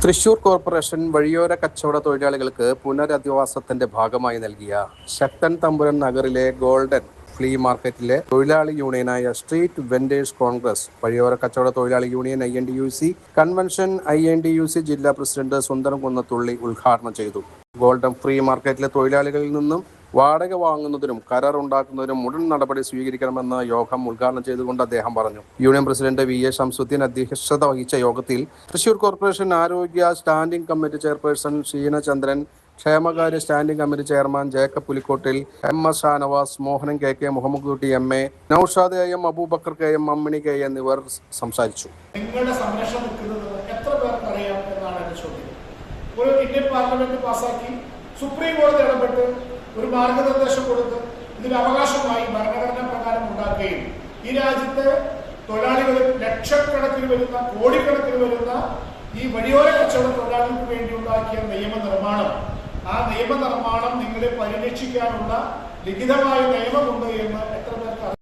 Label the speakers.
Speaker 1: Thrissur corporation വഴിയോര കച്ചവട തൊഴിലാളികൾക്ക് പുനരധിവാസത്തിന്റെ ഭാഗമായി നൽകിയ ശക്തൻ തമ്പുരാൻ നഗറിലെ ഗോൾഡൻ ഫ്ലീ മാർക്കറ്റിലെ തൊഴിലാളി യൂണിയനായ സ്ട്രീറ്റ് വെൻഡേഴ്സ് കോൺഗ്രസ് വഴിയോര കച്ചവട തൊഴിലാളി യൂണിയൻ INTUC കൺവെൻഷൻ INTUC ജില്ലാ പ്രസിഡന്റ് സുന്ദരം കുന്നത്തുള്ളി ഉദ്ഘാടനം ചെയ്തു. ഗോൾഡൻ ഫ്രീ മാർക്കറ്റിലെ തൊഴിലാളികളിൽ നിന്നും വാടക വാങ്ങുന്നതിനും കരാർ ഉണ്ടാക്കുന്നതിനും ഉടൻ നടപടി സ്വീകരിക്കണമെന്ന് യോഗം ഉദ്ഘാടനം ചെയ്തുകൊണ്ട് അദ്ദേഹം പറഞ്ഞു. യൂണിയൻ പ്രസിഡന്റ് VA ഷംസുദ്ദീൻ അധ്യക്ഷത വഹിച്ച യോഗത്തിൽ തൃശൂർ കോർപ്പറേഷൻ ആരോഗ്യ സ്റ്റാൻഡിംഗ് കമ്മിറ്റി ചെയർപേഴ്സൺ ഷീനചന്ദ്രൻ, ക്ഷേമകാര്യ standing committee chairman Jacob Pulikkottil, MS Shanavas, Mohanan KK, Muhammad Kutty MA, Naushad AM, Abubakar KM, Ammini KA എന്നിവർ സംസാരിച്ചു.
Speaker 2: നിങ്ങളുടെ സംരക്ഷണം നിൽക്കുന്നത് എത്ര പേർക്ക് അറിയാം എന്നാണ് എന്റെ ചോദ്യം. ഒരു ഇന്ത്യൻ പാർലമെന്റ് പാസാക്കി സുപ്രീം കോടതി ഇടപെട്ട് ഒരു മാർഗനിർദ്ദേശം കൊടുത്ത് ഇതിന് അവകാശമായി ഭരണഘടനാ പ്രകാരം ഉണ്ടാക്കുകയും ഈ രാജ്യത്തെ തൊഴിലാളികളിൽ ലക്ഷക്കണക്കിന് വരുന്ന കോടിക്കണക്കിന് വരുന്ന ഈ വഴിയോര കച്ചവട തൊഴിലാളികൾക്ക് വേണ്ടി ഉണ്ടാക്കിയ നിയമനിർമ്മാണം, ആ നിയമനിർമ്മാണം നിങ്ങളെ പരിരക്ഷിക്കാനുള്ള ലിഖിതമായ നിയമമുണ്ട് എന്ന് എത്ര പേർക്ക്